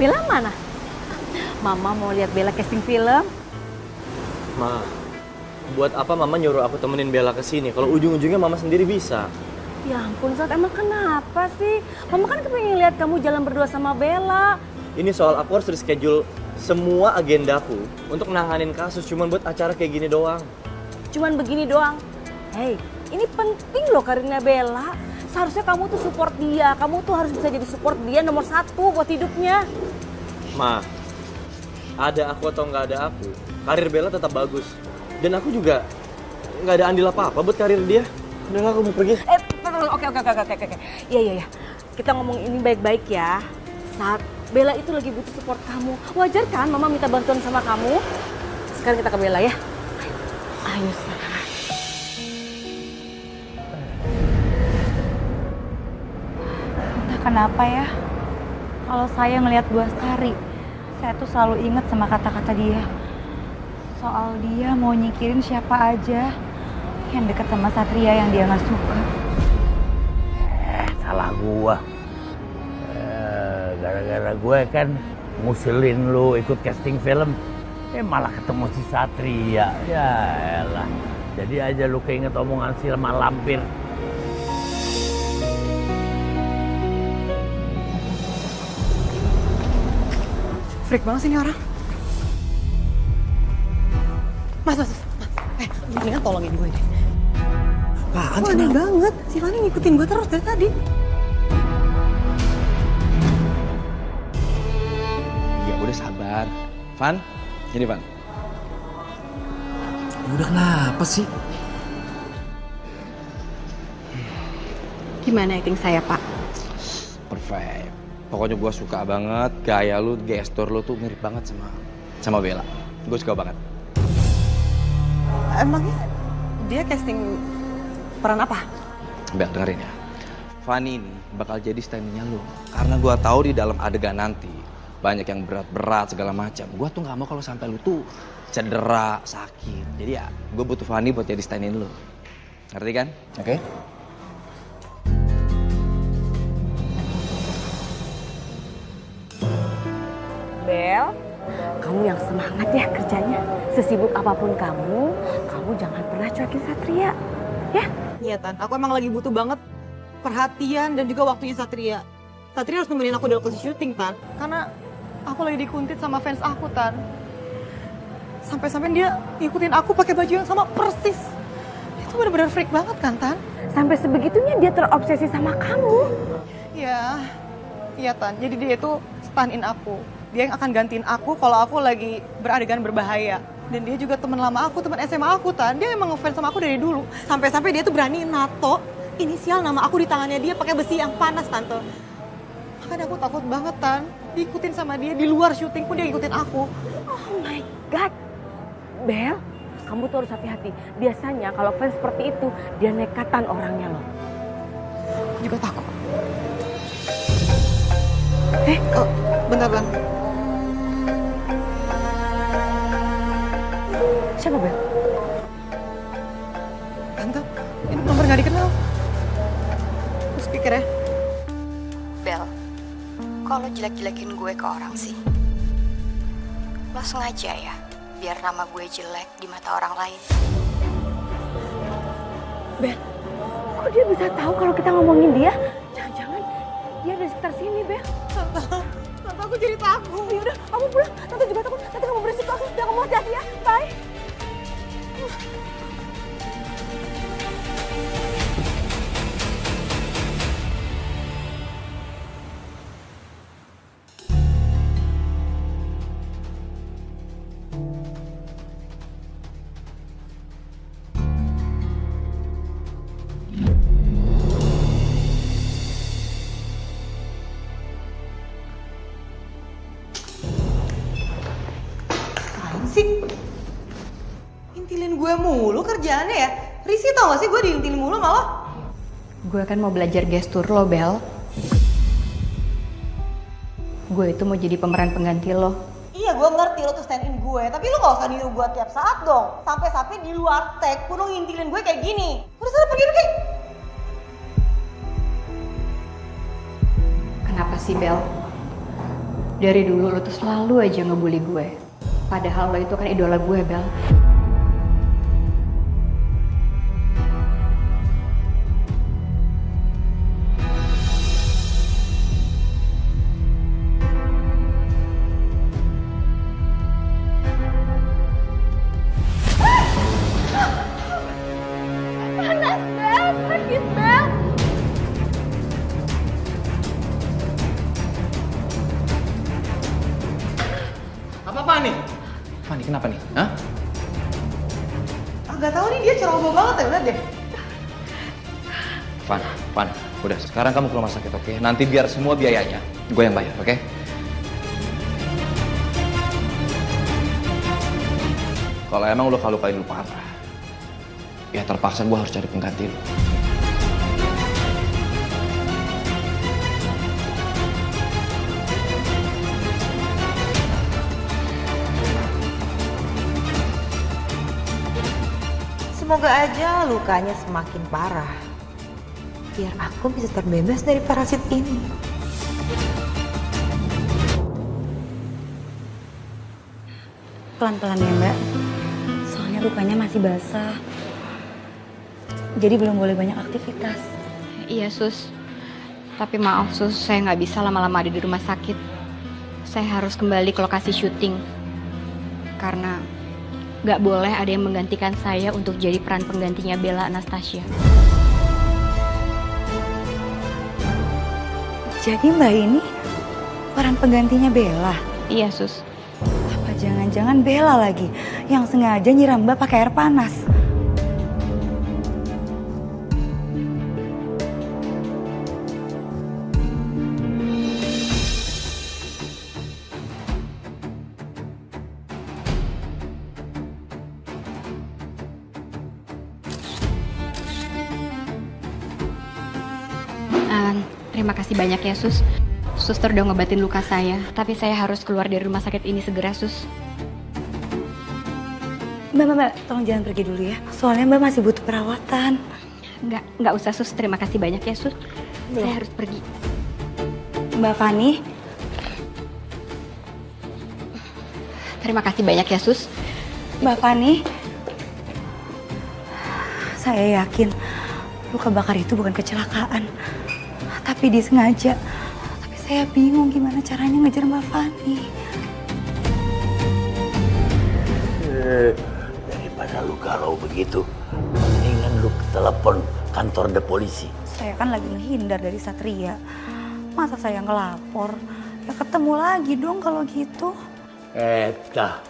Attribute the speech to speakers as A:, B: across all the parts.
A: Bella mana? Mama mau lihat Bella casting film.
B: Ma, buat apa Mama nyuruh aku temenin Bella ke sini kalau ujung-ujungnya Mama sendiri bisa?
A: Ya ampun, Sat, emang kenapa sih? Mama kan kepengen lihat kamu jalan berdua sama Bella.
B: Ini soal aku harus reschedule semua agendaku untuk nanganin kasus cuman buat acara kayak gini doang.
A: Cuman begini doang. Hey, ini penting loh karirnya Bella. Seharusnya kamu tuh support dia. Kamu tuh harus bisa jadi support dia nomor 1 buat hidupnya.
B: Ma, ada aku atau nggak ada aku, karir Bella tetap bagus. Dan aku juga nggak ada andil apa-apa buat karir dia. Udahlah, aku mau pergi.
A: Oke. Iya. Kita ngomong ini baik-baik ya. Saat Bella itu lagi butuh support kamu. Wajar kan Mama minta bantuan sama kamu? Sekarang kita ke Bella ya. Ayo, Sat.
C: Entah kenapa ya, kalau saya melihat Bu Astari, saya tuh selalu ingat sama kata-kata dia. Soal dia mau nyingkirin siapa aja yang deket sama Satria yang dia nggak suka.
D: Salah gua. Gara-gara gue kan ngusilin lu ikut casting film, malah ketemu si Satria. Ya elah, jadi aja lu keinget omongan si lemah lampir.
E: Freak banget sih ini orang. Mas. Mendingan tolongin gue deh.
F: Apaan
E: sih? Aneh banget. Si Fanny ngikutin gue terus dari tadi.
F: Ya udah sabar. Van, ini Van.
G: Udah kenapa sih?
E: Gimana acting saya, Pak?
F: Perfect. Pokoknya gue suka banget gaya lu, gestur lu tuh mirip banget sama Bella. Gue suka banget.
E: Emangnya dia casting peran apa?
F: Bel, dengerin ya. Fanny ini bakal jadi stand-nya lu. Karena gue tahu di dalam adegan nanti banyak yang berat-berat segala macam. Gue tuh nggak mau kalau sampai lu tuh cedera, sakit. Jadi ya, gue butuh Fanny buat jadi stand-in lu. Ngerti kan?
G: Oke.
A: Bel, kamu yang semangat ya kerjanya. Sesibuk apapun kamu jangan pernah cuekin Satria. Ya?
E: Iya, Tan. Aku emang lagi butuh banget perhatian dan juga waktunya Satria. Satria harus nemenin aku di lokasi syuting, Tan. Karena aku lagi dikuntit sama fans aku, Tan. Sampai-sampai dia ngikutin aku pakai baju yang sama persis. Itu benar-benar freak banget kan, Tan?
A: Sampai sebegitunya dia terobsesi sama kamu.
E: Iya, Tan. Jadi dia itu stand-in aku. Dia yang akan gantiin aku kalau aku lagi beradegan berbahaya. Dan dia juga teman lama aku, teman SMA aku, Tan. Dia emang ngefans sama aku dari dulu. Sampai-sampai dia tuh berani nato inisial nama aku di tangannya dia pakai besi yang panas, Tante. Makanya aku takut banget, Tan. Diikutin sama dia, di luar syuting pun dia ikutin aku.
A: Oh my God. Bel, kamu tuh harus hati-hati. Biasanya kalau fans seperti itu, dia nekatan orangnya loh.
E: Aku juga takut. Bentar, Bang.
A: Siapa, Bel?
E: Tante, ini nomor nggak dikenal. Terus speaker ya.
C: Bel, kok lo jelek-jelekin gue ke orang sih? Lo sengaja ya, biar nama gue jelek di mata orang lain.
A: Bel, kok dia bisa tahu kalau kita ngomongin dia? Jangan-jangan dia ada di sekitar sini, Bel.
E: Tante, aku jadi takut.
A: Yaudah, kamu pulang. Tante juga takut. Nanti kamu berisiko. Udah, kamu hati-hati ya. Bye.
E: Sih, intilin gue mulu kerjaannya ya. Risih tau gak sih gue diintilin mulu sama lo?
C: Gue kan mau belajar gestur lo, Bel. Gue itu mau jadi pemeran pengganti lo.
E: Iya, gue ngerti lo tuh stand-in gue, tapi lo gak usah niru gue tiap saat dong. Sampai-sampai di luar tag pun lo ngintilin gue kayak gini. Udah sana pergi.
C: Kenapa sih, Bel? Dari dulu lo tuh selalu aja ngebully gue. Padahal lo itu kan idola gue, Bel.
F: Apa-apaan nih? Fanny, kenapa nih? Hah?
E: Gak tahu nih dia ceroboh banget ya, lihat deh.
F: Van, udah sekarang kamu ke rumah sakit, oke? Nanti biar semua biayanya gue yang bayar, oke? Kalau emang lo lukain lu parah, ya terpaksa gue harus cari pengganti lo.
G: Semoga aja lukanya semakin parah. Biar aku bisa terbebas dari parasit ini.
C: Pelan-pelan ya, Mbak. Soalnya lukanya masih basah. Jadi belum boleh banyak aktivitas.
H: Iya, Sus. Tapi maaf, Sus, saya nggak bisa lama-lama ada di rumah sakit. Saya harus kembali ke lokasi syuting. Karena nggak boleh ada yang menggantikan saya untuk jadi peran penggantinya Bella Anastasia.
C: Jadi Mbak ini peran penggantinya Bella?
H: Iya, Sus.
C: Apa jangan-jangan Bella lagi yang sengaja nyiram Mbak pakai air panas?
H: Terima kasih banyak ya, Sus. Suster udah ngobatin luka saya, tapi saya harus keluar dari rumah sakit ini segera, Sus.
C: Mbak, tolong jangan pergi dulu ya. Soalnya Mbak masih butuh perawatan.
H: Nggak usah, Sus. Terima kasih banyak ya, Sus. Saya harus pergi.
C: Mbak Fani,
H: Terima kasih banyak ya, Sus.
C: Mbak Fani, saya yakin luka bakar itu bukan kecelakaan, tapi disengaja. Tapi saya bingung gimana caranya ngejar Mbak Fani.
D: Daripada lu galau begitu, mendingan lu telepon kantor de polisi.
C: Saya kan lagi menghindar dari Satria. Masa saya ngelapor? Ya ketemu lagi dong kalau gitu.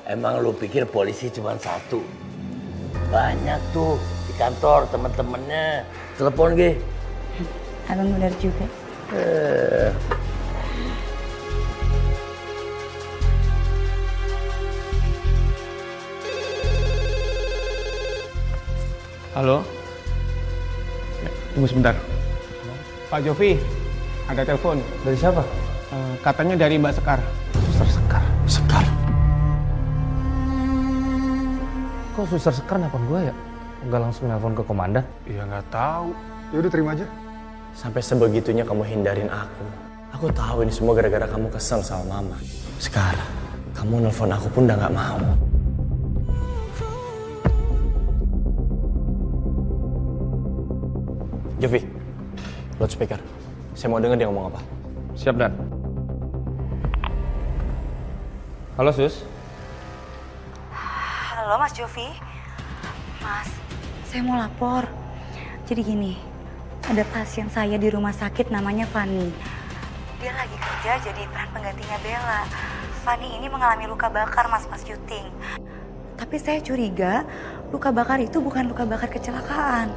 D: Emang lu pikir polisi cuma satu? Banyak tuh di kantor temen-temennya. Telepon ge.
C: Abang benar juga.
I: Halo? Ya, tunggu sebentar. Pak Jovi, ada telepon.
B: Dari siapa?
I: Katanya dari Mbak Sekar.
B: Suster Sekar. Sekar? Kok Suster Sekar nelfon gue ya? Enggak langsung nelfon ke komandan?
I: Iya nggak tahu. Ya udah terima aja.
B: Sampai sebegitunya kamu hindarin aku. Aku tahu ini semua gara-gara kamu kesel sama mama. Sekarang, kamu nelfon aku pun udah gak mau. Jovi, loudspeaker. Saya mau denger dia ngomong apa.
I: Siap, Dan. Halo, Sus.
C: Halo Mas Jovi. Mas, saya mau lapor. Jadi gini, ada pasien saya di rumah sakit namanya Fani. Dia lagi kerja jadi peran penggantinya Bella. Fani ini mengalami luka bakar mas syuting. Tapi saya curiga luka bakar itu bukan luka bakar kecelakaan,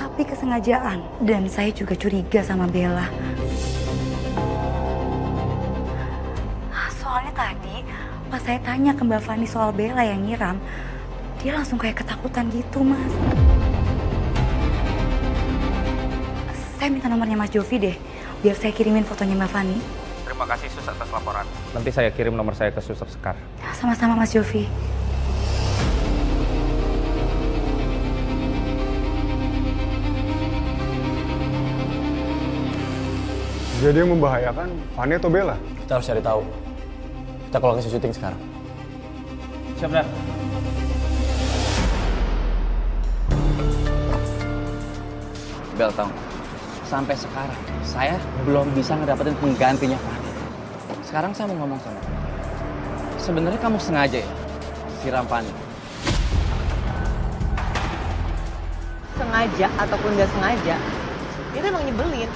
C: tapi kesengajaan. Dan saya juga curiga sama Bella. Soalnya tadi pas saya tanya ke Mbak Fani soal Bella yang nyiram, dia langsung kayak ketakutan gitu mas. Saya minta nomornya Mas Jovi deh, biar saya kirimin fotonya Mbak Fani.
I: Terima kasih, Sus, atas laporan. Nanti saya kirim nomor saya ke Suster Sekar.
C: Sama-sama Mas Jovi.
I: Jadi yang membahayakan Fanny atau Bella?
B: Kita harus cari tahu. Kita ke lokasi syuting sekarang.
I: Siap, Dan.
F: Bel, tau nggak? Sampai sekarang saya belum bisa ngedapetin penggantinya Fanny. Sekarang saya mau ngomong sama kamu. Sebenarnya kamu sengaja ya siram Fanny?
E: Sengaja ataupun nggak sengaja, itu emang nyebelin.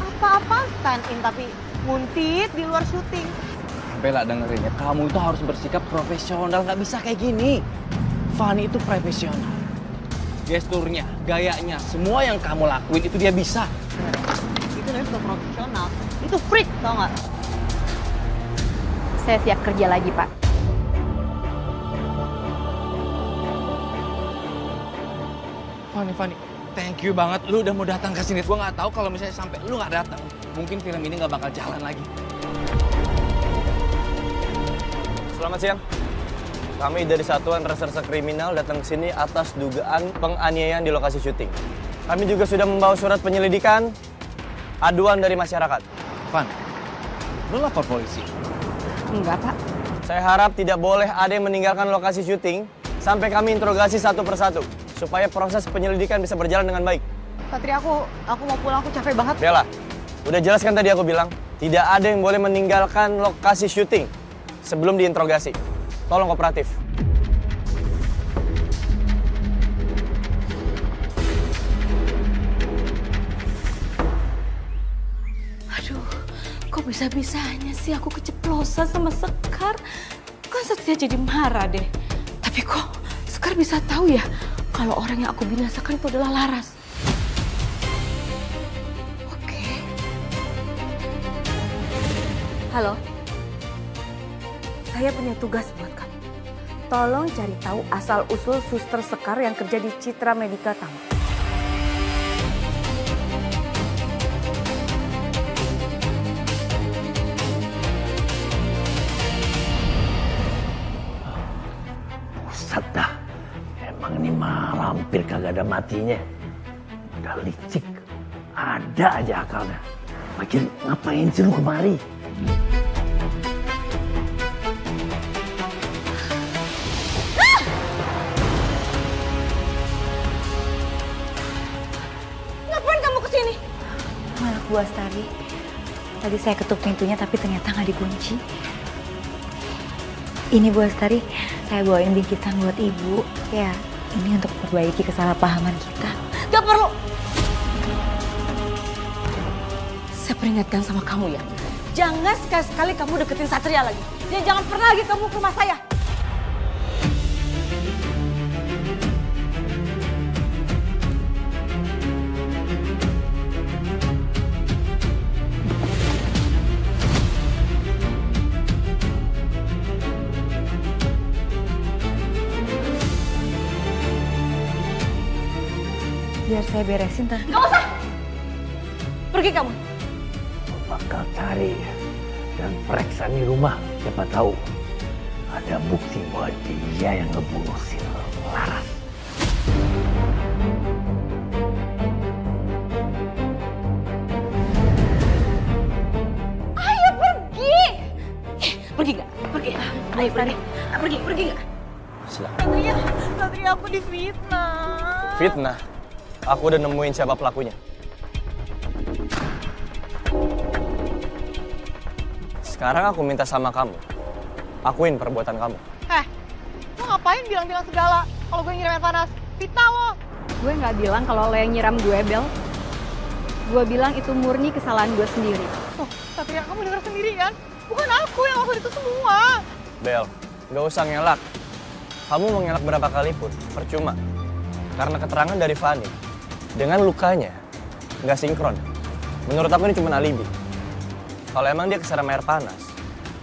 E: Apa-apa stand-in tapi nguntit di luar syuting.
F: Bella, dengerin ya, kamu itu harus bersikap profesional, nggak bisa kayak gini. Fanny itu profesional. Gesturnya, gayanya, semua yang kamu lakuin itu dia bisa.
E: Itu namanya bukan profesional, itu freak, tau nggak?
H: Saya siap kerja lagi, Pak.
F: Fanny, thank you banget lu udah mau datang ke sini. Gua nggak tahu kalau misalnya sampai lu nggak datang, mungkin film ini nggak bakal jalan lagi.
B: Selamat siang. Kami dari Satuan Reserse Kriminal datang ke sini atas dugaan penganiayaan di lokasi syuting. Kami juga sudah membawa surat penyelidikan, aduan dari masyarakat.
F: Fan, lu lapor polisi?
H: Enggak, Pak.
B: Saya harap tidak boleh ada yang meninggalkan lokasi syuting sampai kami interogasi satu persatu, supaya proses penyelidikan bisa berjalan dengan baik.
E: Satria, aku mau pulang, aku capek banget.
B: Bella, udah jelas kan tadi aku bilang, tidak ada yang boleh meninggalkan lokasi syuting sebelum diinterogasi. Tolong kooperatif.
A: Aduh, kok bisa-bisanya sih aku keceplosan sama Sekar? Kan Satria jadi marah deh. Tapi kok Sekar bisa tahu ya kalau orang yang aku binasakan itu adalah Laras? Oke. Halo. Saya punya tugas buat kamu. Tolong cari tahu asal-usul Suster Sekar yang kerja di Citra Medical Tama.
D: Buset dah. Emang ini mah hampir kagak ada matinya. Udah licik. Ada aja akalnya. Makin ngapain sih lu kemari?
A: Ngapain kamu kesini?
C: Anak Bu Astari. Tadi saya ketuk pintunya tapi ternyata nggak dikunci. Ini Bu Astari, saya bawain bingkisan buat Ibu. Ya, ini untuk memperbaiki kesalahpahaman kita.
A: Gak perlu. Saya peringatkan sama kamu ya. Jangan sekali-sekali kamu deketin Satria lagi. Dan jangan pernah lagi kamu ke rumah saya.
C: Biar saya beresin, Tante.
A: Gak usah. Pergi kamu.
D: Bakal cari dan periksa di rumah. Siapa tahu ada bukti bahwa dia yang ngebunuh si Laras.
A: Ayo pergi. Pergi gak? Pergi. Ayo pergi. Pergi gak?
B: Silakan.
E: Satria, aku difitnah.
B: Fitnah. Aku udah nemuin siapa pelakunya. Sekarang aku minta sama kamu, akuin perbuatan kamu.
E: Lo ngapain bilang-bilang segala kalau gue nyiram air panas? Fitnah lo.
H: Gue nggak bilang kalau lo yang nyiram gue, Bel. Gue bilang itu murni kesalahan gue sendiri.
E: Tuh, Satria, kamu dengar sendiri kan? Bukan aku yang lakuin itu semua.
B: Bel, gak usah ngelak. Kamu mau ngelak berapa kali pun, percuma. Karena keterangan dari Fanny, dengan lukanya, nggak sinkron. Menurut aku ini cuma alibi. Kalau emang dia kesiram air panas,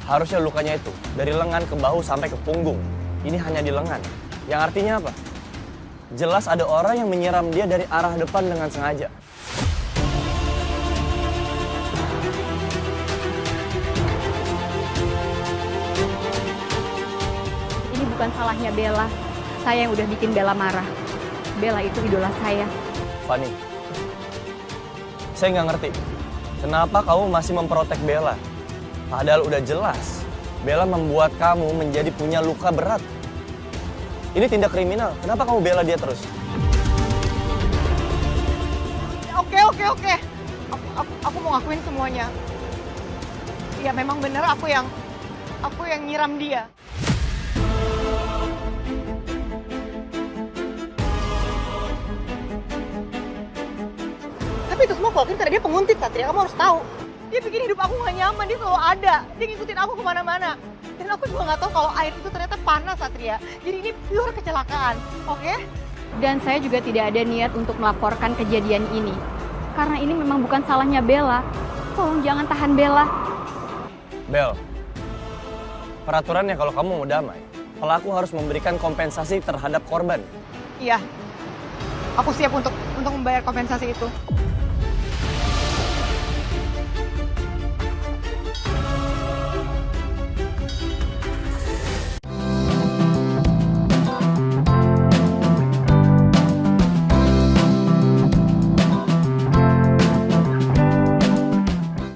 B: harusnya lukanya itu dari lengan ke bahu sampai ke punggung. Ini hanya di lengan. Yang artinya apa? Jelas ada orang yang menyiram dia dari arah depan dengan sengaja.
H: Ini bukan salahnya Bella. Saya yang udah bikin Bella marah. Bella itu idola saya.
B: Fanny, saya nggak ngerti. Kenapa kamu masih memprotek Bella? Padahal udah jelas Bella membuat kamu menjadi punya luka berat. Ini tindak kriminal. Kenapa kamu bela dia terus?
E: Oke. Aku mau ngakuin semuanya. Ya memang bener aku yang nyiram dia. Tapi itu semua kulakuin karena dia penguntit, Satria. Kamu harus tahu. Dia bikin hidup aku gak nyaman, dia selalu ada. Dia ngikutin aku kemana-mana. Dan aku juga gak tahu kalau air itu ternyata panas, Satria. Jadi ini pure kecelakaan, oke?
H: Dan saya juga tidak ada niat untuk melaporkan kejadian ini. Karena ini memang bukan salahnya Bella. Tolong jangan tahan Bella.
B: Bel, peraturannya kalau kamu mau damai, pelaku harus memberikan kompensasi terhadap korban.
E: Iya. Aku siap untuk membayar kompensasi itu.